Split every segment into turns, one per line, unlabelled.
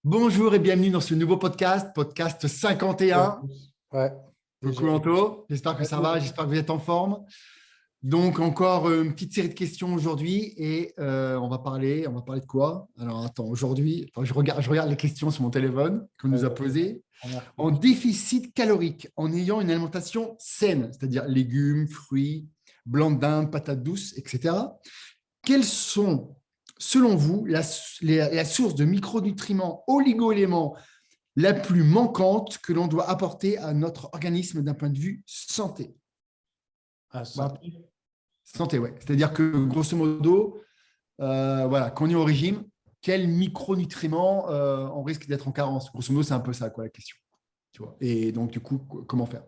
Bonjour et bienvenue dans ce nouveau podcast, podcast
Ouais,
51.
ouais, déjà.
Coucou Anto, j'espère que ça va,
Salut.
j'espère que vous êtes en forme. Donc encore une petite série de questions aujourd'hui et on va parler de quoi? Alors attends, aujourd'hui, enfin, je regarde les questions sur mon téléphone qu'on nous a
Vas-y,
posées.
première
En
question.
déficit calorique, en ayant une alimentation saine, c'est-à-dire légumes, fruits, blanc de dinde, patates douces, etc. Quelles sont, selon vous, la source de micronutriments, oligo-éléments la plus manquante que l'on doit apporter à notre organisme d'un point de vue santé.
Ah,
Voilà,
santé.
santé, ouais. C'est-à-dire que grosso modo, voilà, quand on est au régime, quels micronutriments on risque d'être en carence? Grosso modo, c'est un peu ça, quoi, la question. Tu vois. Et donc, du coup, comment faire?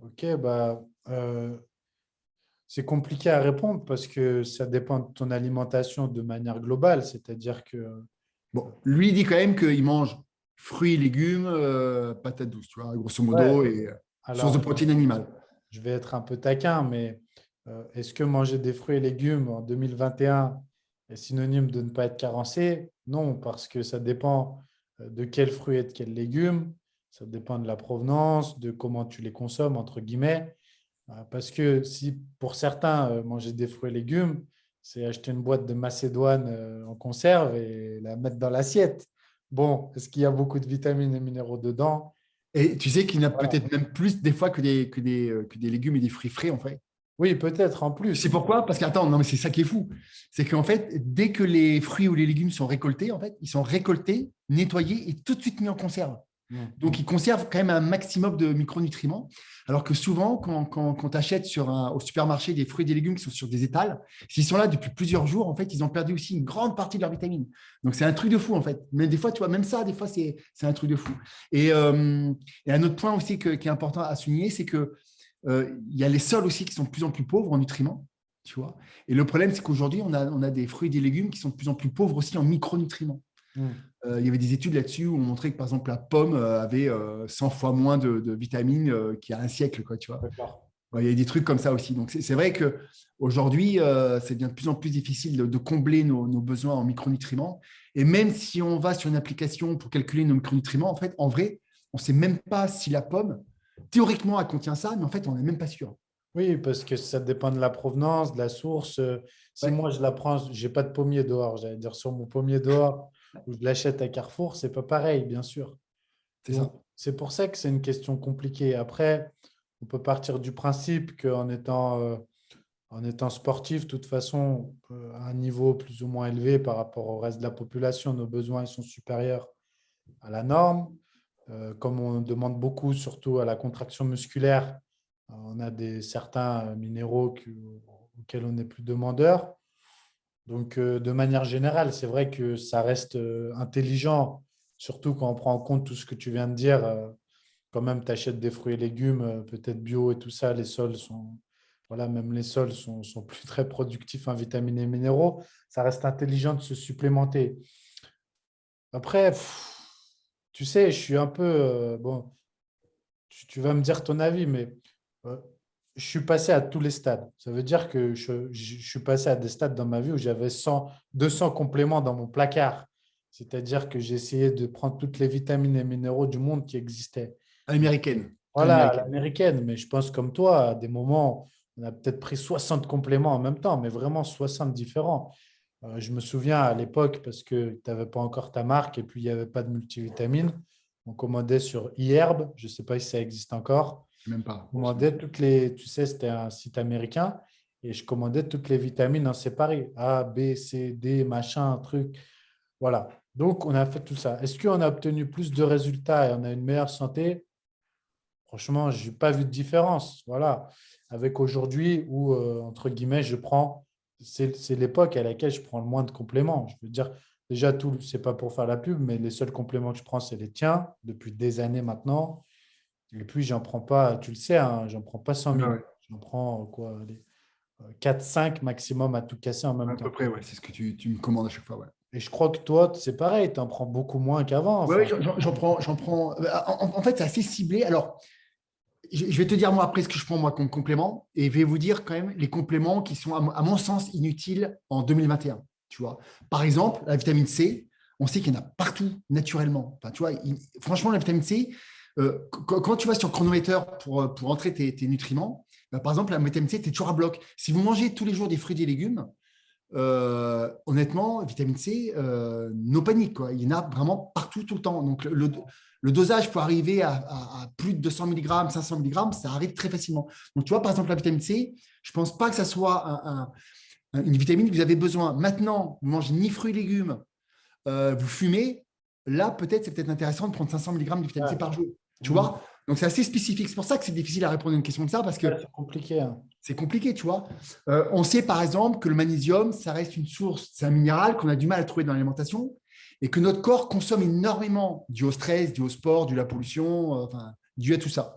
Ok, c'est compliqué à répondre parce que ça dépend de ton alimentation de manière globale. C'est-à-dire que,
Bon, lui, il dit quand même qu'il mange fruits, légumes, patates douces, tu vois, grosso
ouais,
modo, et source de
alors
protéines animales.
je vais être un peu taquin, mais est-ce que manger des fruits et légumes en 2021 est synonyme de ne pas être carencé? Non, parce que ça dépend de quels fruits et de quels légumes. Ça dépend de la provenance, de comment tu les consommes, entre guillemets. Parce que si pour certains, manger des fruits et légumes, c'est acheter une boîte de Macédoine en conserve et la mettre dans l'assiette. Bon, est-ce qu'il y a beaucoup de vitamines et minéraux dedans?
Et tu sais qu'il y en a
Voilà.
peut-être même plus des fois que des légumes et des fruits frais, en fait.
Oui, peut-être en
Tu sais
plus.
pourquoi? Parce qu'attends, non, mais c'est ça qui est fou. C'est qu'en fait, dès que les fruits ou les légumes sont récoltés, en fait, ils sont récoltés, nettoyés et tout de suite mis en conserve.
Mm.
Donc, ils conservent quand même un maximum de micronutriments. Alors que souvent, quand tu achètes au supermarché des fruits et des légumes qui sont sur des étals, s'ils sont là depuis plusieurs jours, en fait, ils ont perdu aussi une grande partie de leurs vitamines. Donc, c'est un truc de fou, en fait. Mais des fois, tu vois, même ça, des fois, c'est un truc de fou. Et un autre point aussi qui est important à souligner, c'est que il y a les sols aussi qui sont de plus en plus pauvres en nutriments, tu vois. Et le problème, c'est qu'aujourd'hui, on a des fruits et des légumes qui sont de plus en plus pauvres aussi en micronutriments.
Mm.
Il y avait des études là-dessus où on montrait que, par exemple, la pomme avait 100 fois moins de vitamines qu'il y a un siècle, quoi, tu vois.
D'accord.
Ouais, il y a des trucs comme ça aussi. Donc, c'est vrai qu'aujourd'hui, ça devient de plus en plus difficile de combler nos besoins en micronutriments. Et même si on va sur une application pour calculer nos micronutriments, en fait, en vrai, on ne sait même pas si la pomme, théoriquement, elle contient ça, mais en fait, on n'est même pas sûr.
Oui, parce que ça dépend de la provenance, de la source. Si
Ouais,
moi je la prends, j'ai pas de pommier dehors, j'allais dire sur mon pommier dehors, ou je l'achète à Carrefour, c'est pas pareil, bien sûr.
c'est
Donc,
ça.
c'est pour ça que c'est une question compliquée. Après, on peut partir du principe en étant sportif, de toute façon, à un niveau plus ou moins élevé par rapport au reste de la population, nos besoins ils sont supérieurs à la norme. Comme on demande beaucoup, surtout à la contraction musculaire, on a certains minéraux auxquels on n'est plus demandeur. Donc, de manière générale, c'est vrai que ça reste intelligent, surtout quand on prend en compte tout ce que tu viens de dire. Quand même, tu achètes des fruits et légumes, peut-être bio et tout ça, les sols sont, voilà, même les sols sont plus très productifs en vitamines et minéraux. Ça reste intelligent de se supplémenter. Après, tu sais, je suis un peu, bon, tu vas me dire ton avis, mais euh, je suis passé à tous les stades. Ça veut dire que je suis passé à des stades dans ma vie où j'avais 100, 200 compléments dans mon placard. C'est-à-dire que j'ai essayé de prendre toutes les vitamines et minéraux du monde qui existaient.
Américaine.
Voilà, à
Américaine.
l'américaine, mais je pense comme toi, à des moments, on a peut-être pris 60 compléments en même temps, mais vraiment 60 différents. Je me souviens à l'époque, parce que tu n'avais pas encore ta marque et puis il n'y avait pas de multivitamines, on commandait sur iHerb, je ne sais pas si ça existe encore.
Même pas.
Je commandais toutes les, tu sais, c'était un site américain, et je commandais toutes les vitamines en séparé, A, B, C, D, machin, truc. Voilà. Donc, on a fait tout ça. Est-ce qu'on a obtenu plus de résultats et on a une meilleure santé? Franchement, je n'ai pas vu de différence. Voilà. Avec aujourd'hui où, entre guillemets, c'est l'époque à laquelle je prends le moins de compléments. Je veux dire, déjà, tout, c'est pas pour faire la pub, mais les seuls compléments que je prends, c'est les tiens depuis des années maintenant. Et puis, j'en prends pas, tu le sais, hein, j'en prends pas 100
Ouais,
000.
ouais.
J'en prends quoi, 4, 5 maximum à tout casser en même
À peu
temps.
près, ouais. C'est ce que tu me commandes à chaque fois, ouais.
Et je crois que toi, c'est pareil, tu en prends beaucoup moins qu'avant.
Ouais, ouais,
Enfin,
j'en prends. En fait, c'est assez ciblé. Alors, je vais te dire moi après ce que je prends moi comme complément et je vais vous dire quand même les compléments qui sont à mon sens inutiles en 2021. Tu vois. Par exemple, la vitamine C. on sait qu'il y en a partout naturellement. Enfin, tu vois, franchement, la vitamine C, quand tu vas sur le chronomètre pour entrer tes nutriments, par exemple, la vitamine C, tu es toujours à bloc. Si vous mangez tous les jours des fruits et des légumes, honnêtement, vitamine C, no panique, quoi. Il y en a vraiment partout, tout le temps. Donc, le dosage pour arriver à plus de 200 mg, 500 mg, ça arrive très facilement. Donc, tu vois, par exemple, la vitamine C, je ne pense pas que ça soit une vitamine que vous avez besoin. Maintenant, vous mangez ni fruits et légumes, vous fumez, là, c'est peut-être intéressant de prendre 500 mg de vitamine C
Ouais.
par jour. Tu
Mm.
vois? Donc, c'est assez spécifique. C'est pour ça que c'est difficile à répondre à une question de ça, parce
Ouais,
que
c'est compliqué, hein.
c'est compliqué, tu vois. On sait par exemple que le magnésium, ça reste une source, c'est un minéral qu'on a du mal à trouver dans l'alimentation et que notre corps consomme énormément dû au stress, dû au sport, dû à la pollution, enfin, dû à tout ça.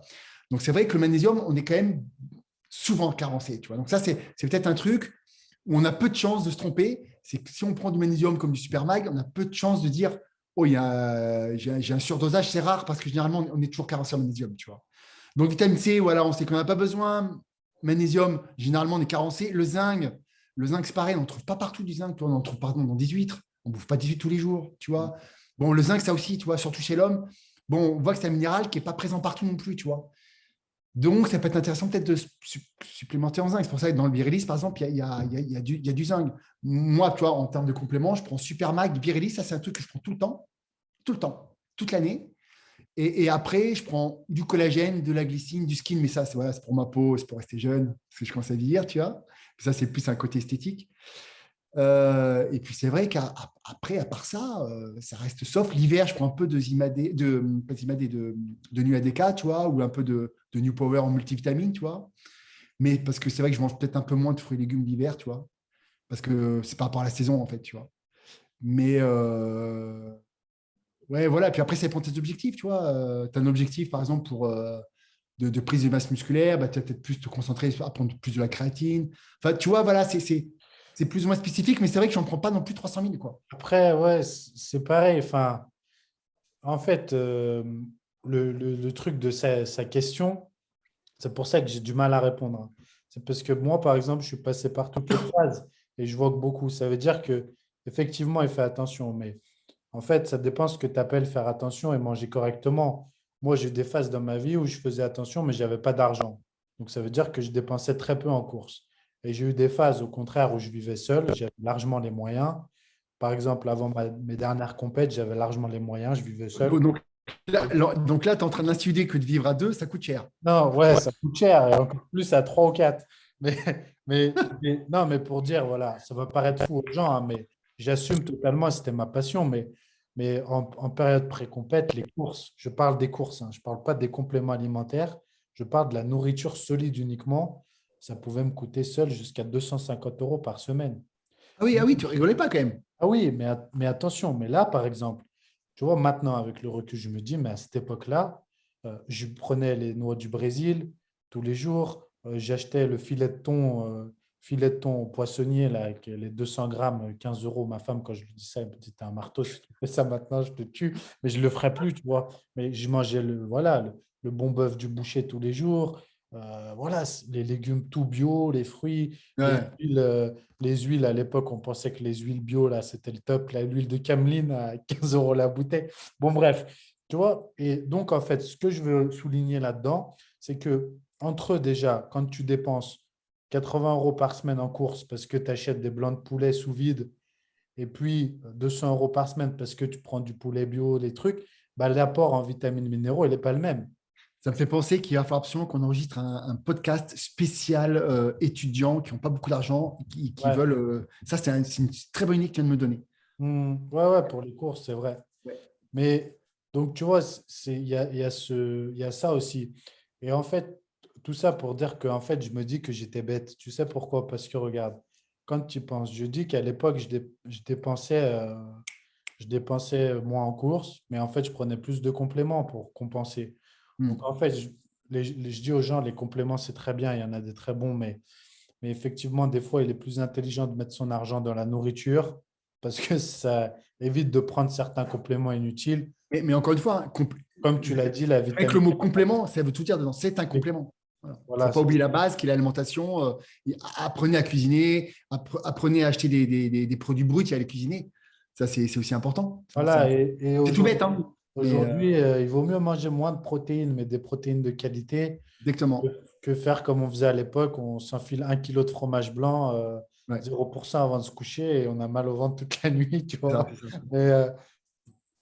Donc c'est vrai que le magnésium, on est quand même souvent carencé, tu vois. Donc ça, c'est peut-être un truc où on a peu de chances de se tromper. C'est que si on prend du magnésium comme du Supermag, on a peu de chances de dire, oh, j'ai un surdosage, c'est rare parce que généralement, on est toujours carencé en magnésium, tu vois. Donc, vitamine C, voilà, on sait qu'on n'a pas besoin. Magnésium, généralement, on est carencé. Le zinc, c'est pareil, on ne trouve pas partout du zinc. On en trouve pardon, dans des huîtres. On ne bouffe pas des huîtres tous les jours, tu vois. Bon, le zinc, ça aussi, tu vois, surtout chez l'homme. Bon, on voit que c'est un minéral qui n'est pas présent partout non plus, tu vois. Donc, ça peut être intéressant peut-être de supplémenter en zinc. C'est pour ça que dans le Virilis, par exemple, il y a du zinc. Moi, tu vois, en termes de compléments, je prends Supermag, Virilis. Ça, c'est un truc que je prends tout le temps, toute l'année. Et après, je prends du collagène, de la glycine, du skin, mais ça, c'est pour ma peau, c'est pour rester jeune, parce que je commence à vieillir, tu vois. Ça, c'est plus un côté esthétique. Et puis, c'est vrai qu'après, à part ça, ça reste sauf. L'hiver, je prends un peu de Zimadé, pas Zimadé, de Nuadeka, tu vois, ou un peu de New Power en multivitamine, tu vois. Mais parce que c'est vrai que je mange peut-être un peu moins de fruits et légumes l'hiver, tu vois, parce que c'est par rapport à la saison, en fait, tu vois. Mais ouais, voilà. Puis après, ça dépend de tes objectifs, tu vois. Tu as un objectif, par exemple, de prise de masse musculaire, bah, tu vas peut-être plus te concentrer à prendre plus de la créatine. Enfin, tu vois, voilà, c'est plus ou moins spécifique, mais c'est vrai que je n'en prends pas non plus 300 000, quoi.
Après, ouais, c'est pareil. Enfin, en fait, le truc de sa question, c'est pour ça que j'ai du mal à répondre, hein. C'est parce que moi, par exemple, je suis passé par toutes les phases et je vois que beaucoup. Ça veut dire que effectivement, il fait attention. Mais en fait, ça dépend ce que tu appelles faire attention et manger correctement. Moi, j'ai eu des phases dans ma vie où je faisais attention, mais je n'avais pas d'argent. Donc, ça veut dire que je dépensais très peu en courses. Et j'ai eu des phases, au contraire, où je vivais seul. J'avais largement les moyens. Par exemple, avant mes dernières compètes, j'avais largement les moyens. Je vivais seul.
Donc là, tu es en train d'insinuer que de vivre à deux, ça coûte cher.
Non, ouais, ça coûte cher. Et encore plus à 3 ou 4. Mais, non, mais pour dire, voilà, ça va paraître fou aux gens, hein, mais j'assume totalement, c'était ma passion. Mais en période pré-compète, les courses, je parle des courses, hein, je ne parle pas des compléments alimentaires, je parle de la nourriture solide uniquement. Ça pouvait me coûter seul jusqu'à 250 euros par semaine.
Ah oui, tu rigolais pas quand même.
Ah oui, mais attention, mais là, par exemple, tu vois, maintenant, avec le recul, je me dis, mais à cette époque-là, je prenais les noix du Brésil tous les jours, j'achetais le filet de thon au poissonnier, là, avec les 200 grammes, 15 euros. Ma femme, quand je lui dis ça, elle me dit, t'es un marteau, si tu fais ça maintenant, je te tue, mais je ne le ferai plus, tu vois. Mais je mangeais voilà, le bon bœuf du boucher tous les jours, voilà, les légumes tout bio, les fruits,
Ouais.
les huiles, à l'époque, on pensait que les huiles bio, là, c'était le top. L'huile de cameline à 15 euros la bouteille. Bon, bref, tu vois. Et donc, en fait, ce que je veux souligner là-dedans, c'est que entre eux, déjà, quand tu dépenses 80 euros par semaine en course parce que tu achètes des blancs de poulet sous vide et puis 200 euros par semaine parce que tu prends du poulet bio, des trucs, bah, l'apport en vitamines minéraux, il n'est pas le même.
Ça me fait penser qu'il va falloir absolument qu'on enregistre un podcast spécial étudiants qui n'ont pas beaucoup d'argent, qui
Ouais.
veulent. Ça, c'est une très bonne idée que tu viens de me donner.
Ouais, ouais, pour les courses, c'est vrai.
Ouais.
Mais donc, tu vois, il y a ça aussi. Et en fait, tout ça pour dire que en fait, je me dis que j'étais bête. Tu sais pourquoi? Parce que regarde, quand tu y penses, je dis qu'à l'époque, je dépensais moins en courses, mais en fait, je prenais plus de compléments pour compenser. Donc,
Hmm.
en fait, je dis aux gens, les compléments, c'est très bien, il y en a des très bons, mais effectivement, des fois, il est plus intelligent de mettre son argent dans la nourriture parce que ça évite de prendre certains compléments inutiles.
Mais encore une fois,
Comme tu l'as dit, la
avec le
vitamine.
mot complément, ça veut tout dire dedans. C'est un complément. Il ne faut
Voilà,
pas
c'est
oublier
ça.
la base qui est l'alimentation. Apprenez à cuisiner, apprenez à acheter des produits bruts et à les cuisiner. Ça, c'est aussi important.
Voilà, et
C'est tout bête, hein. Mais
aujourd'hui, il vaut mieux manger moins de protéines, mais des protéines de qualité, que,
exactement.
que faire comme on faisait à l'époque. On s'enfile 1 kilo de fromage blanc,
Ouais,
0% avant de se coucher, et on a mal au ventre toute la nuit, tu
c'est ça,
vois.
c'est ça.
Mais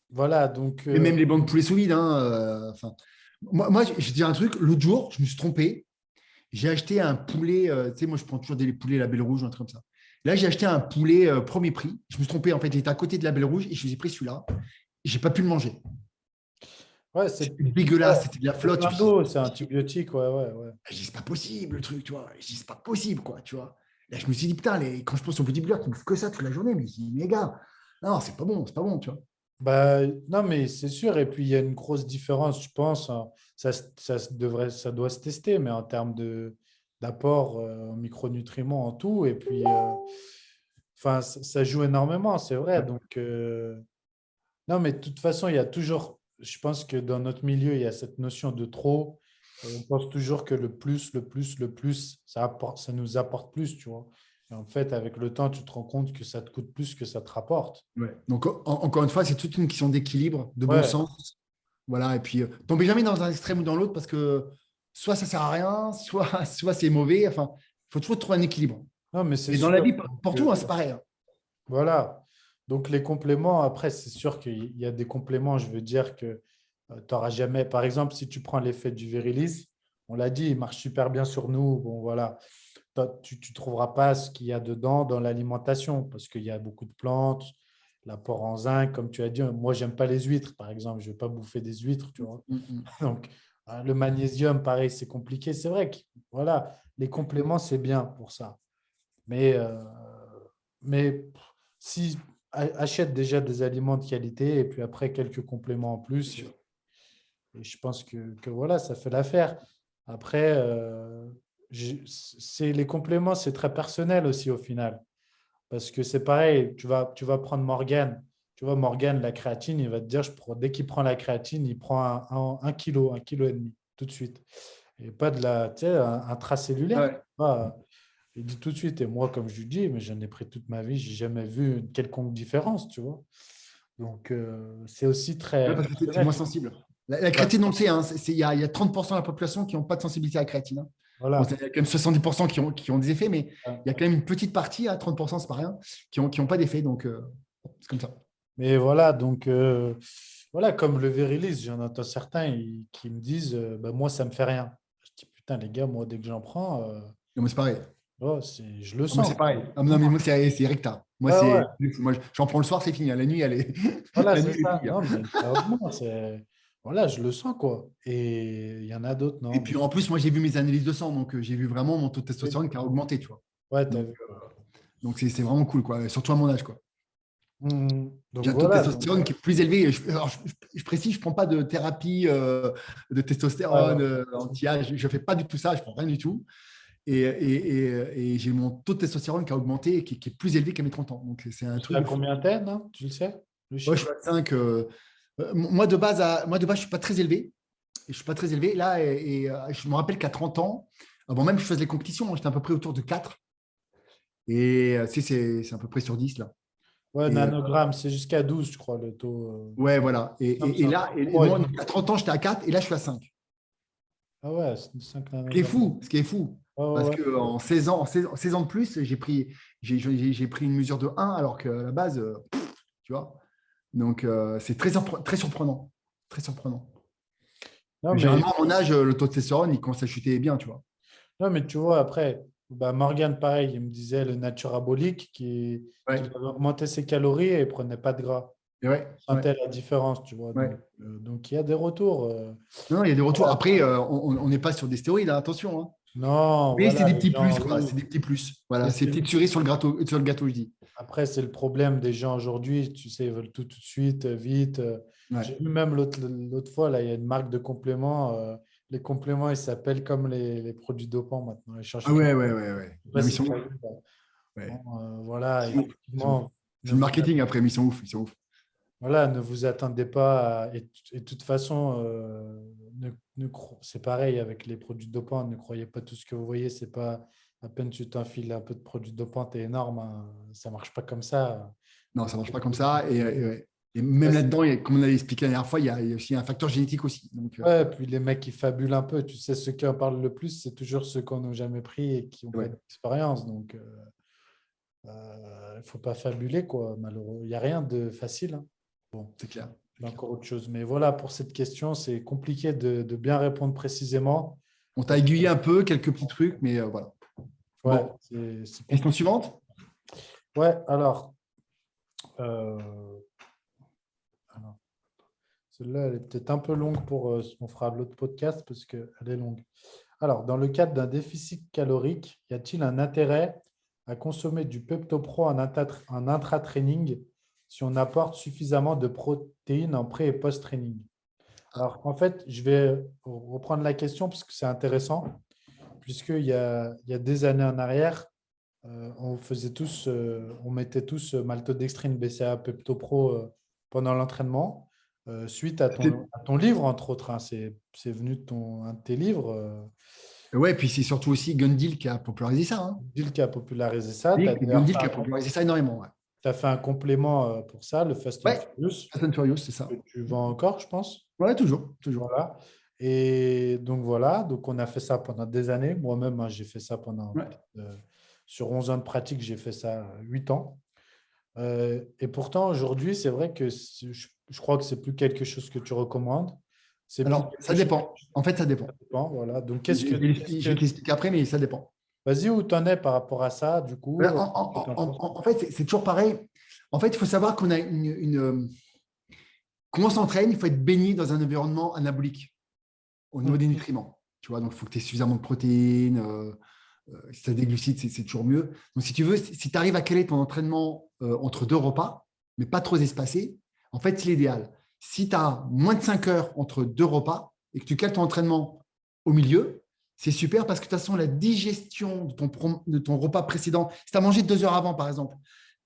voilà, donc,
Et même les bancs de poulet sous vide, hein, enfin, moi, je dis un truc. L'autre jour, je me suis trompé. J'ai acheté un poulet. Tu sais, moi, je prends toujours des poulets Label Rouge, un truc comme ça. Là, j'ai acheté un poulet premier prix. Je me suis trompé. En fait, il était à côté de Label Rouge et je vous ai pris celui-là. J'ai pas pu le manger.
ouais,
C'était
ouais,
dégueulasse. C'était de la
c'est
flotte.
plein d'eau, c'est antibiotique, ouais, ouais, ouais.
Je dis, c'est pas possible le truc, tu vois. Je dis, c'est pas possible, quoi, tu vois. Là, je me suis dit, putain, quand je pense aux bodybuilders qui bouffent que ça toute la journée, mais je dis, mais gars, non, c'est pas bon, tu vois.
Bah, non, mais c'est sûr. Et puis, il y a une grosse différence, je pense, hein. Ça doit se tester, mais en termes d'apport en micronutriments, en tout. Et puis, enfin, ça joue énormément, c'est vrai.
Ouais.
Donc, non, mais de toute façon, il y a toujours, je pense que dans notre milieu, il y a cette notion de trop. On pense toujours que le plus, ça nous apporte plus, tu vois. Et en fait, avec le temps, tu te rends compte que ça te coûte plus que ça te rapporte.
Ouais. Donc, encore une fois, c'est toute une question d'équilibre, de bon
Ouais.
sens. Voilà. Et puis, tombez jamais dans un extrême ou dans l'autre parce que soit ça sert à rien, soit c'est mauvais. Enfin, il faut toujours trouver un équilibre.
Non, mais c'est
Et dans la
sûr.
vie,
Donc,
pour tout, hein, c'est pareil, hein.
voilà. Donc, les compléments, après, c'est sûr qu'il y a des compléments. Je veux dire que tu n'auras jamais. Par exemple, si tu prends l'effet du Virilis, on l'a dit, il marche super bien sur nous. Bon, voilà. Toi, tu ne trouveras pas ce qu'il y a dedans dans l'alimentation parce qu'il y a beaucoup de plantes, l'apport en zinc, comme tu as dit. Moi, j'aime pas les huîtres, par exemple. Je ne vais pas bouffer des huîtres, tu vois.
Mm.
Donc, le magnésium, pareil, c'est compliqué. C'est vrai que voilà, les compléments, c'est bien pour ça. Mais, mais si achète déjà des aliments de qualité et puis après quelques compléments en
C'est
plus,
sûr.
et je pense que voilà, ça fait l'affaire. Après, les compléments, c'est très personnel aussi au final. Parce que c'est pareil, tu vas prendre Morgane. Tu vois, Morgane, la créatine, il va te dire, dès qu'il prend la créatine, il prend un kilo, 1,5 kg, tout de suite. Et pas de la, tu sais, un intracellulaire.
Ouais.
Il dit tout de suite, et moi, comme je lui dis, mais j'en ai pris toute ma vie, j'ai jamais vu une quelconque différence, tu vois. Donc, c'est aussi
Ouais,
très
parce que t'es moins
personnel.
sensible. La
Ouais,
créatine, on le sait, hein, il y a 30% de la population qui n'ont pas de sensibilité à la créatine, hein. Bon, il
voilà.
y a quand même 70% qui ont des effets, mais il y a quand même une petite partie, à 30%, c'est pas rien, qui ont pas d'effet. Donc, c'est comme ça.
Mais voilà, donc, voilà, comme le Virilis, j'en entends certains qui me disent, bah, moi, ça me fait rien. Je dis, putain, les gars, moi, dès que j'en prends,
Non, moi, c'est pareil.
oh, je le
Ah, moi,
sens,
c'est pareil. Ah, non, mais moi, c'est recta. Moi,
ouais, ouais,
j'en prends le soir, c'est fini, hein. La nuit, elle est,
voilà,
la
c'est
nuit, elle est
ça.
finie, hein.
Non, mais sérieusement, voilà, je le sens, quoi. Et il y en a d'autres,
Et
non.
puis, en plus, moi, j'ai vu mes analyses de sang, donc j'ai vu vraiment mon taux de
Oui.
testostérone qui a augmenté, tu vois.
Ouais, t'as
Donc,
vu.
c'est vraiment cool, quoi. Surtout à mon âge, quoi. J'ai
Donc
un taux de
voilà.
testostérone qui est plus élevé. Alors, je précise, je ne prends pas de thérapie de
Ouais,
testostérone
ouais.
anti-âge. Je ne fais pas du tout ça, je ne prends rien du tout. Et j'ai mon taux de testostérone qui a augmenté et qui est plus élevé qu'à mes 30 ans. Donc, c'est un
Tu sais
truc
à
de fou.
combien t'es, non? Tu le sais, le
Ouais, je
chiffre?
suis à 5. Moi, de base, je ne suis pas très élevé. Je ne suis pas très élevé. Là, je me rappelle qu'à 30 ans, avant même que je fasse les compétitions, moi, j'étais à peu près autour de 4. Et c'est à peu près sur 10 là.
Ouais,
Et
nanogrammes, c'est jusqu'à 12, je crois, le taux.
ouais, voilà. Et,
Non, mais
et-
c'est
et
encore
là, et
trois et
moi,
demi.
à 30 ans, j'étais à 4 et là, je suis à 5.
Ah ouais, c'est 5
Ce qui est
nanogrammes.
fou, ce qui est fou.
Ouais,
Parce
ouais, ouais.
qu'en 16 ans, en 16 ans de plus, j'ai pris une mesure de 1 alors qu'à la base, tu vois. Donc, c'est très surprenant. Très surprenant.
Non,
Mais
mais,
généralement, à mon âge, le taux de testostérone, il commence à chuter bien, tu vois.
non, mais tu vois, après, bah, Morgane, pareil, il me disait le Naturabolique
Ouais.
qu'il avait augmenté ses calories et il ne prenait pas de gras.
Et ouais,
Il
ouais,
sentait la différence, tu vois.
ouais.
Donc il y a des retours.
Non, il y a des retours.
Voilà.
Après, on n'est pas sur des stéroïdes, hein, attention, hein.
Non,
Mais c'est
voilà,
des
les
petits plus,
gens,
quoi.
oui.
C'est des petits plus. Voilà,
Mais
c'est petite cerise sur le gâteau, je dis.
après, c'est le problème des gens aujourd'hui. Tu sais, ils veulent tout de suite, vite.
Ouais.
J'ai vu même l'autre fois, là, il y a une marque de compléments. Les compléments, ils s'appellent comme les produits dopants maintenant. Ils changent
Ah
tout.
ouais, ouais, ouais, ouais.
Je sais pas
Non, mais ils
si
sont
tu as
ouf.
vu, là.
Ouais.
Bon, voilà,
Ils sont ouf. Ils sont ouf.
effectivement,
C'est
ne
le
vous,
marketing après, mais ils sont ouf. Ils sont ouf.
voilà, ne vous attendez pas. Et de toute façon, c'est pareil avec les produits dopants. Ne croyez pas tout ce que vous voyez. C'est pas à peine tu t'enfiles un peu de produits dopants, t'es énorme, hein. Ça marche pas comme ça.
Non, ça ne marche pas comme ça. Et même là-dedans, comme on avait expliqué la dernière fois, il y a aussi un facteur génétique aussi. Donc,
Ouais, puis les mecs qui fabulent un peu, tu sais, ceux qui en parlent le plus, c'est toujours ceux qu'on n'a jamais pris et qui n'ont pas
ouais,
d'expérience. Donc, il ne faut pas fabuler, quoi. Malheureux. Il n'y a rien de facile, hein. Bon,
c'est clair.
il y a encore autre chose. Mais voilà, pour cette question, c'est compliqué de bien répondre précisément.
On t'a aiguillé un peu, quelques petits trucs, mais voilà.
Ouais,
Bon,
c'est
question
compliqué.
suivante.
Ouais, euh, alors, celle-là, elle est peut-être un peu longue pour. On fera l'autre podcast parce qu'elle est longue. Alors, dans le cadre d'un déficit calorique, y a-t-il un intérêt à consommer du Pepto-Pro en intra-training si on apporte suffisamment de protéines en pré- et post-training? Alors, en fait, je vais reprendre la question parce que c'est intéressant, puisqu'il y a des années en arrière, on mettait tous maltodextrine, BCAA, Pepto-Pro pendant l'entraînement, suite à ton livre, entre autres, hein. C'est venu de un de tes livres.
Ouais, puis c'est surtout aussi Gundil qui a popularisé ça. Hein.
Gilles qui a popularisé ça. Tu as
C'est
d'ailleurs
Gundil qui a popularisé ça énormément. Ouais,
fait un complément pour ça, le Fast and
ouais,
Furious,
Fast and Furious, c'est
que
ça.
tu vends encore, je pense.
Ouais, toujours, toujours.
Voilà. Et donc voilà, donc on a fait ça pendant des années. Moi-même, hein, j'ai fait ça pendant,
Ouais.
sur 11 ans de pratique, j'ai fait ça 8 ans. Et pourtant, aujourd'hui, c'est vrai que je crois que c'est plus quelque chose que tu recommandes. C'est plus
Alors, ça
quelque chose
dépend. En fait, ça
qui
dépend.
dépend. Voilà. Donc,
Je vais te l'expliquer après, mais ça dépend.
vas-y, où tu en es par rapport à ça, du
En,
coup? Qu'est-ce que t'en penses?
en fait, c'est toujours pareil. En fait, il faut savoir qu'on a quand on s'entraîne, il faut être baigné dans un environnement anabolique au niveau
Hmm.
des nutriments. Tu vois, donc il faut que tu aies suffisamment de protéines. Si tu as des glucides, c'est toujours mieux. Donc, si tu veux, si tu arrives à caler ton entraînement entre deux repas, mais pas trop espacés, en fait, c'est l'idéal. Si tu as moins de 5 heures entre deux repas et que tu cales ton entraînement au milieu, c'est super parce que de toute façon, la digestion de ton repas précédent, si tu as mangé 2 heures avant, par exemple,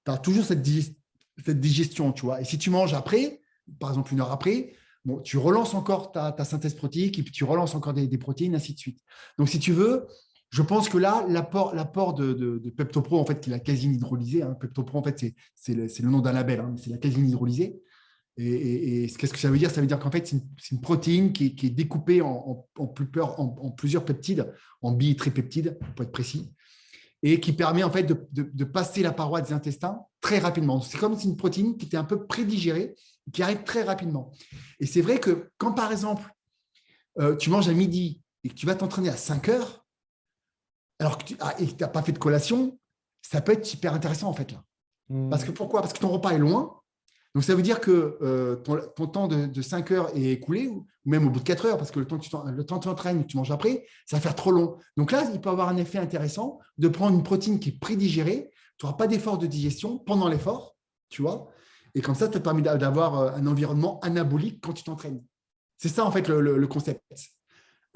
tu as toujours cette digestion, tu vois. Et si tu manges après, par exemple 1 heure après, bon, tu relances encore ta synthèse protéique et puis tu relances encore des protéines, ainsi de suite. Donc, si tu veux, je pense que là, l'apport de PeptoPro, en fait, qui est la casine hydrolysée, hein, PeptoPro, en fait, c'est le nom d'un label, hein, c'est la casine hydrolysée. Et qu'est-ce que ça veut dire? Ça veut dire qu'en fait, c'est une protéine qui est découpée en plusieurs peptides, en bi- et tripeptides, pour être précis, et qui permet en fait de passer la paroi des intestins très rapidement. C'est comme si une protéine qui était un peu prédigérée, qui arrive très rapidement. Et c'est vrai que quand, par exemple, tu manges à midi et que tu vas t'entraîner à 5 heures, alors que tu n'as pas fait de collation, ça peut être super intéressant en fait là. Parce
Hmm.
que pourquoi? Parce que ton repas est loin. Donc ça veut dire que ton temps de 5 heures est écoulé, ou même au bout de 4 heures, parce que le temps que tu t'entraînes et que tu manges après, ça va faire trop long. Donc là, il peut avoir un effet intéressant de prendre une protéine qui est prédigérée. Tu n'auras pas d'effort de digestion pendant l'effort, tu vois. Et comme ça te permet d'avoir un environnement anabolique quand tu t'entraînes. C'est ça en fait le concept.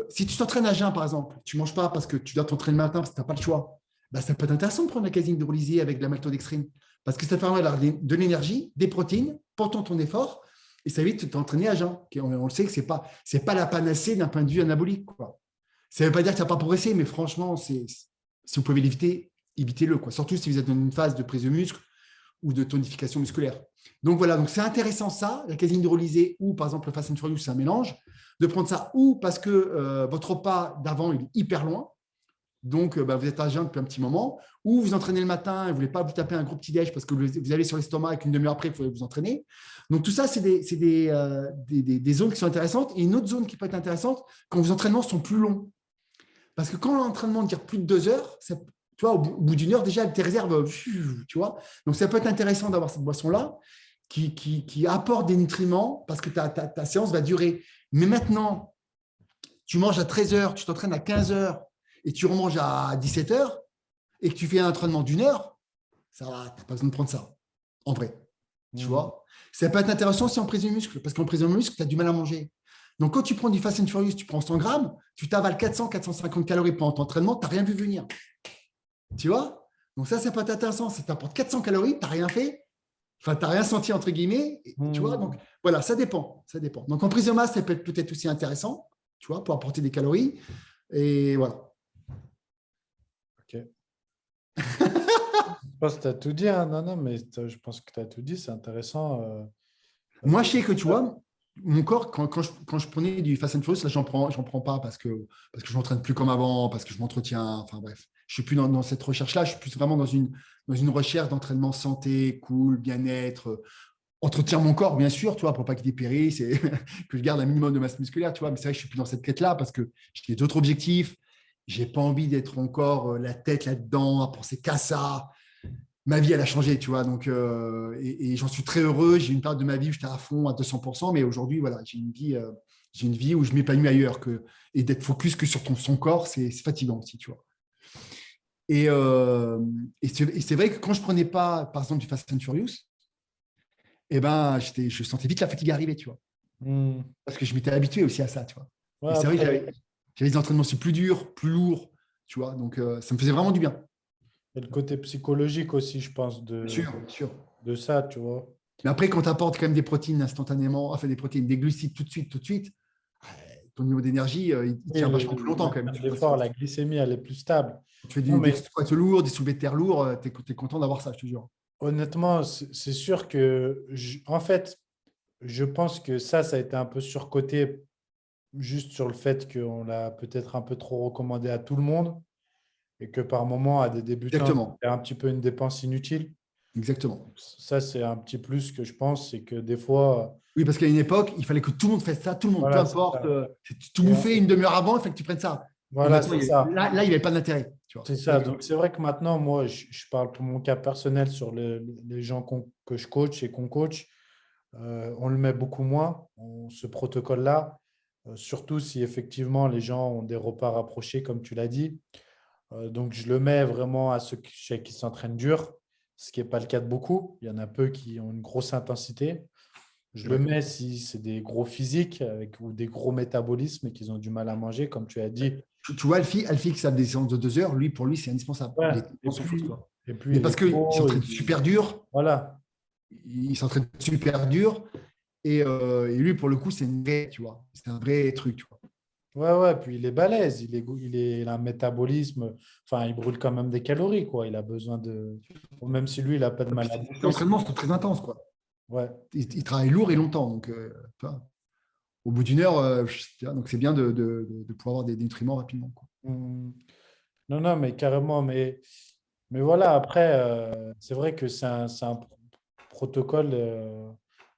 Si tu t'entraînes à jeun, par exemple, tu ne manges pas parce que tu dois t'entraîner le matin parce que tu n'as pas le choix, bah, ça peut être intéressant de prendre la casine hydrolysée avec de la maltodextrine parce que ça te permet d'avoir de l'énergie, des protéines pendant ton effort et ça évite de t'entraîner à jeun. On le sait que ce n'est pas la panacée d'un point de vue anabolique, quoi. Ça ne veut pas dire que tu n'as pas progressé, mais franchement, si vous pouvez l'éviter, évitez-le, quoi. Surtout si vous êtes dans une phase de prise de muscle ou de tonification musculaire. Donc voilà, donc c'est intéressant ça, la casine hydrolysée ou par exemple le Fast and Furious, c'est un mélange, de prendre ça ou parce que votre repas d'avant il est hyper loin, donc vous êtes à jeun depuis un petit moment, ou vous entraînez le matin et vous ne voulez pas vous taper un gros petit-déj parce que vous allez sur l'estomac et qu'une demi-heure après, il faut vous entraîner. Donc tout ça, c'est des zones qui sont intéressantes. Et une autre zone qui peut être intéressante, quand vos entraînements sont plus longs. Parce que quand l'entraînement dure plus de 2 heures, ça, tu vois, au bout d'une heure, déjà, tes réserves, tu vois. Donc, ça peut être intéressant d'avoir cette boisson-là qui apporte des nutriments parce que ta séance va durer. Mais maintenant, tu manges à 13 heures, tu t'entraînes à 15 heures et tu remanges à 17 heures et que tu fais un entraînement d'1 heure, ça va, tu n'as pas besoin de prendre ça, en vrai. Tu
Hmm.
vois. Ça peut être intéressant aussi en prise de muscle parce qu'en prise de muscle, tu as du mal à manger. Donc, quand tu prends du Fast and Furious, tu prends 100 grammes, tu t'avales 400-450 calories pendant ton entraînement, tu n'as rien vu venir. Tu vois. Donc, ça peut être intéressant. Si tu apportes 400 calories, tu n'as rien fait. Enfin, tu n'as rien senti, entre guillemets. Tu vois. Donc,
Hmm.
voilà, ça dépend. Ça dépend. Donc, en prise de masse, ça peut être peut-être aussi intéressant, tu vois, pour apporter des calories. Et voilà.
Ok. Je pense que tu as tout dit, hein. Non, non, mais je pense que tu as tout dit. C'est intéressant.
Moi, je sais que, tu vois, mon corps, quand je prenais du Fast and Furious, là, j'en prends pas parce que je m'entraîne plus comme avant, parce que je m'entretiens. Enfin, bref, je suis plus dans cette recherche-là. Je suis plus vraiment dans une recherche d'entraînement santé, cool, bien-être, entretien mon corps, bien sûr, tu vois, pour pas qu'il dépérisse et que je garde un minimum de masse musculaire, tu vois. Mais c'est vrai que je suis plus dans cette quête-là parce que j'ai d'autres objectifs. J'ai pas envie d'être encore la tête là-dedans, à penser qu'à ça. Ma vie, elle a changé, tu vois. Donc, et j'en suis très heureux. J'ai une période de ma vie où j'étais à fond, à 200%, mais aujourd'hui, voilà, j'ai une vie où je m'épanouis ailleurs. Et d'être focus que sur son corps, c'est fatigant aussi, tu vois. Et c'est vrai que quand je prenais pas, par exemple, du Fast and Furious, eh ben, je sentais vite la fatigue arriver, tu vois.
Hmm.
Parce que je m'étais habitué aussi à ça, tu vois.
Ouais,
Et c'est vrai que
après,
j'avais des entraînements aussi plus durs, plus lourds, tu vois. Donc, ça me faisait vraiment du bien.
il y a le côté psychologique aussi, je pense,
Bien sûr, bien sûr.
de ça, tu vois.
Mais après, quand tu apportes quand même des protéines instantanément, enfin des protéines, des glucides tout de suite, ton niveau d'énergie, il
Et
tient vachement plus longtemps quand même. Tu vois,
l'effort, la glycémie, elle est plus stable.
quand tu fais
Non,
des
mais
squats lourds, des soulevés de terre lourds, tu es content d'avoir ça, je te jure.
honnêtement, c'est sûr que, en fait, je pense que ça a été un peu surcoté juste sur le fait qu'on l'a peut-être un peu trop recommandé à tout le monde et que par moment, à des débutants,
Exactement.
c'est un petit peu une dépense inutile.
Exactement.
Ça, c'est un petit plus que je pense, c'est que des fois,
Oui, parce qu'à une époque, il fallait que tout le monde fasse ça, tout le monde, peu
voilà, c'est
importe.
ça.
Si tu tout
Et
bouffais une demi-heure avant, il fallait que tu prennes ça.
voilà,
Honnêtement,
c'est ça.
là, il n'y avait pas d'intérêt. Tu vois.
C'est
C'est vrai
ça.
que
Donc, c'est vrai que maintenant, moi, je parle pour mon cas personnel sur les gens que je coach et qu'on coach. On le met beaucoup moins, ce protocole-là, surtout si effectivement les gens ont des repas rapprochés, comme tu l'as dit. Donc, je le mets vraiment à ceux qui s'entraînent dur, ce qui n'est pas le cas de beaucoup. Il y en a peu qui ont une grosse intensité. Je
c'est
le
vrai.
mets si c'est des gros physiques ou des gros métabolismes et qu'ils ont du mal à manger, comme tu as dit.
Tu vois, Alfie, qui a des séances de 2 heures, pour lui, c'est indispensable.
Ouais.
Il est dans son fou, quoi.
Et puis
Mais
il
parce
est
qu'il
gros.
s'entraîne super dur,
Voilà.
il s'entraîne super dur, et lui, pour le coup, c'est une vraie, tu vois. C'est un vrai truc, tu vois.
Ouais, ouais. Puis il est balèze. Il a un métabolisme. Enfin, il brûle quand même des calories, quoi. Il a besoin de. Bon, même si lui, il n'a pas de
Et
mal
puis,
à
ces
bouffer.
entraînements sont très intenses, quoi.
Ouais.
Il travaille lourd et longtemps, donc tu vois, au bout d'une heure, tu vois, donc c'est bien de pouvoir avoir des nutriments rapidement, quoi.
Hum. Non, non, mais carrément. Mais voilà, après, c'est vrai que c'est un protocole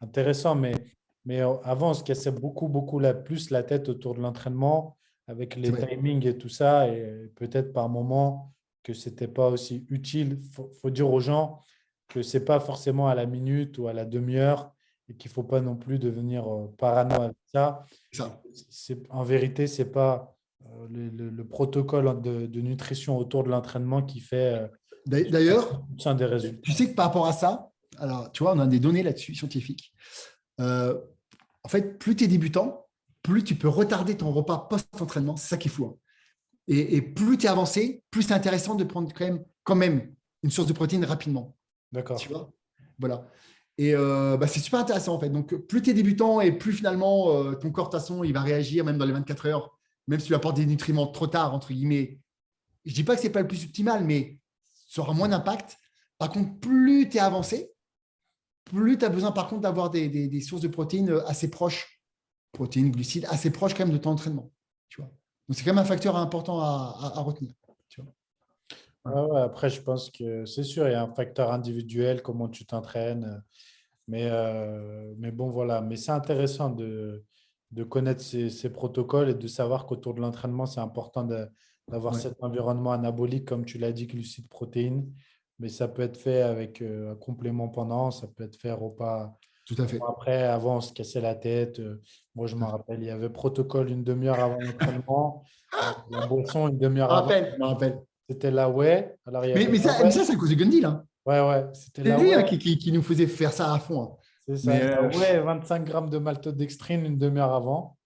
intéressant. Mais avant, on se cassait beaucoup, beaucoup plus la tête autour de l'entraînement avec
C'est
les
vrai.
timings et tout ça. Et peut-être par moment que ce n'était pas aussi utile. Faut dire aux gens que ce n'est pas forcément à la minute ou à la demi-heure et qu'il ne faut pas non plus devenir parano avec ça.
C'est
Et
ça.
en vérité, ce n'est pas le protocole de nutrition autour de l'entraînement qui fait
D'ailleurs,
100% des
tu
résultats.
sais que par rapport à ça, alors, tu vois, on a des données là-dessus, scientifiques. Euh, En fait, plus tu es débutant, plus tu peux retarder ton repas post-entraînement. C'est ça qui est fou, hein. Et plus tu es avancé, plus c'est intéressant de prendre quand même une source de protéines rapidement. Tu
D'accord.
vois. Voilà. Et c'est super intéressant en fait. Donc, plus tu es débutant et plus finalement ton corps, de toute façon, il va réagir même dans les 24 heures, même si tu lui apportes des nutriments trop tard, entre guillemets. Je ne dis pas que ce n'est pas le plus optimal, mais ça aura moins d'impact. Par contre, plus tu es avancé, plus tu as besoin par contre d'avoir des sources de protéines assez proches, protéines, glucides, assez proches quand même de ton entraînement. Tu vois. Donc, c'est quand même un facteur important à retenir. Tu vois.
Ouais,
Voilà.
ouais, après, je pense que c'est sûr, il y a un facteur individuel, comment tu t'entraînes. Mais bon, voilà. Mais c'est intéressant de connaître ces protocoles et de savoir qu'autour de l'entraînement, c'est important d'avoir
Ouais,
cet environnement anabolique, comme tu l'as dit, glucides, protéines. Mais ça peut être fait avec un complément pendant, ça peut être fait repas.
tout à fait.
Après, avant, on se cassait la tête. Moi, je
Tout
me
à fait.
rappelle, il y avait protocole une demi-heure avant l'entraînement. La boisson, une demi-heure
Je me
avant.
rappelle, je me rappelle.
C'était la whey. Alors, il y
Mais,
avait
mais,
la
ça, mais
whey.
ça, c'est à cause de Gundil, hein.
Ouais, ouais, c'était
C'est
la
lui
whey.
hein, qui nous faisait faire ça à fond, hein.
C'est ça,
Mais
la whey, 25 grammes de maltodextrine une demi-heure avant.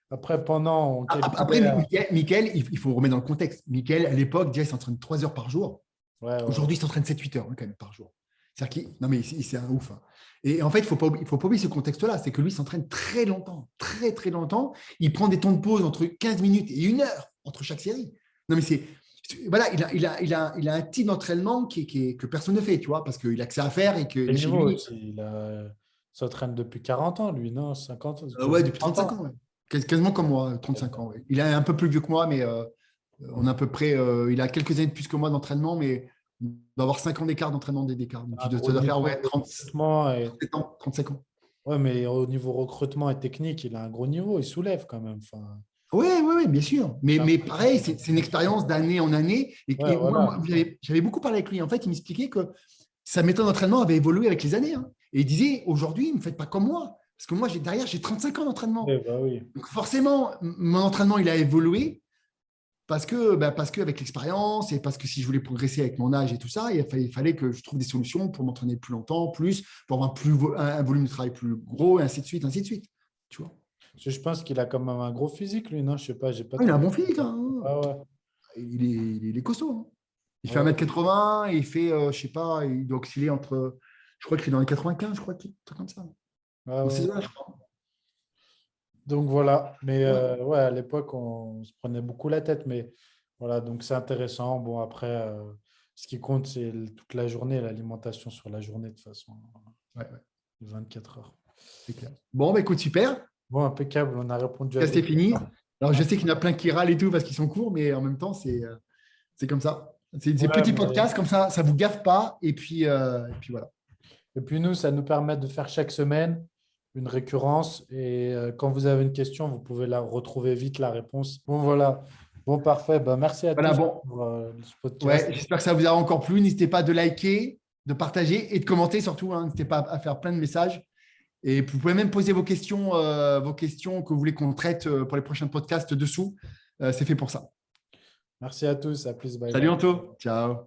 Après, pendant, on
après,
calculait.
Mickaël, il faut remettre dans le contexte. Mickaël, à l'époque, déjà, il s'entraîne 3 heures par jour.
Ouais, ouais.
Aujourd'hui, il s'entraîne 7-8 heures hein, quand même par jour. C'est-à-dire qu'il... Non, mais c'est un ouf, hein. Et en fait, il faut pas oublier ce contexte-là. C'est que lui, il s'entraîne très longtemps, très, très longtemps. Il prend des temps de pause entre 15 minutes et 1 heure entre chaque série. Non, mais voilà, il a un type d'entraînement que personne ne fait, tu vois, parce qu'il a que ça à faire et
Et
que chez
niveau
lui,
aussi, s'entraîne depuis 40 ans, lui, non? 50,
ouais, depuis
30
35
ans.
ans, ouais. Quasiment comme moi, 35 ans. Ouais. Il est un peu plus vieux que moi, mais on a à peu près, il a quelques années de plus que moi d'entraînement, mais il doit avoir 5 ans d'écart d'entraînement d'écart. Donc,
Un
ça
gros
doit faire
niveau
ouais,
de recrutement.
37 ans, 35 ans.
Ouais, mais au niveau recrutement et technique, il a un gros niveau, il soulève quand même. Enfin,
Oui, oui, oui, bien sûr.
j'ai
Mais
l'impression
pareil,
que-
c'est une expérience d'année en année.
Ouais,
Et
voilà.
j'avais beaucoup parlé avec lui. En fait, il m'expliquait que sa méthode d'entraînement avait évolué avec les années. Hein. Et il disait, aujourd'hui, ne me faites pas comme moi. Parce que moi, derrière, j'ai 35 ans d'entraînement.
Eh ben oui.
Donc forcément, mon entraînement, il a évolué parce que avec l'expérience et parce que si je voulais progresser avec mon âge et tout ça, il fallait que je trouve des solutions pour m'entraîner plus longtemps, plus, pour avoir un volume de travail plus gros, et ainsi de suite, ainsi de suite. Tu vois.
Parce que je pense qu'il a quand même un gros physique, lui, non? Je sais pas, j'ai pas
Ah, il a un
trop.
bon physique. Hein.
Ah ouais.
Il est costaud. Hein. Il fait
Ouais,
1m80 et il fait, je sais pas, il doit osciller entre, je crois qu'il est dans les 95, je crois, un truc comme ça.
ouais,
Dans
ouais.
ces eaux-là, je crois.
Donc voilà. Mais
Ouais.
ouais, à l'époque, on se prenait beaucoup la tête. Mais voilà, donc c'est intéressant. Bon, après, ce qui compte, c'est toute la journée, l'alimentation sur la journée, de toute façon,
Ouais, ouais,
24 heures.
c'est clair. Bon, bah, écoute, super.
Bon, impeccable, on a répondu à
C'est
toutes les
fini.
questions.
Alors, je sais qu'il y en a plein qui râlent et tout parce qu'ils sont courts, mais en même temps, c'est comme ça. C'est
Ouais,
petits
mais
podcasts, comme ça vous gaffe pas. Et puis voilà.
et puis nous, ça nous permet de faire chaque semaine une récurrence. Et quand vous avez une question, vous pouvez la retrouver vite, la réponse. Bon, voilà. Bon, parfait. Ben, merci à
Voilà,
tous
bon.
pour ce
Ouais,
podcast.
j'espère que ça vous a encore plu. N'hésitez pas de liker, de partager et de commenter surtout. Hein. N'hésitez pas à faire plein de messages. Et vous pouvez même poser vos questions que vous voulez qu'on traite pour les prochains podcasts dessous. C'est fait pour ça.
Merci à tous. À plus. Bye
Salut
bye.
Anto. Ciao.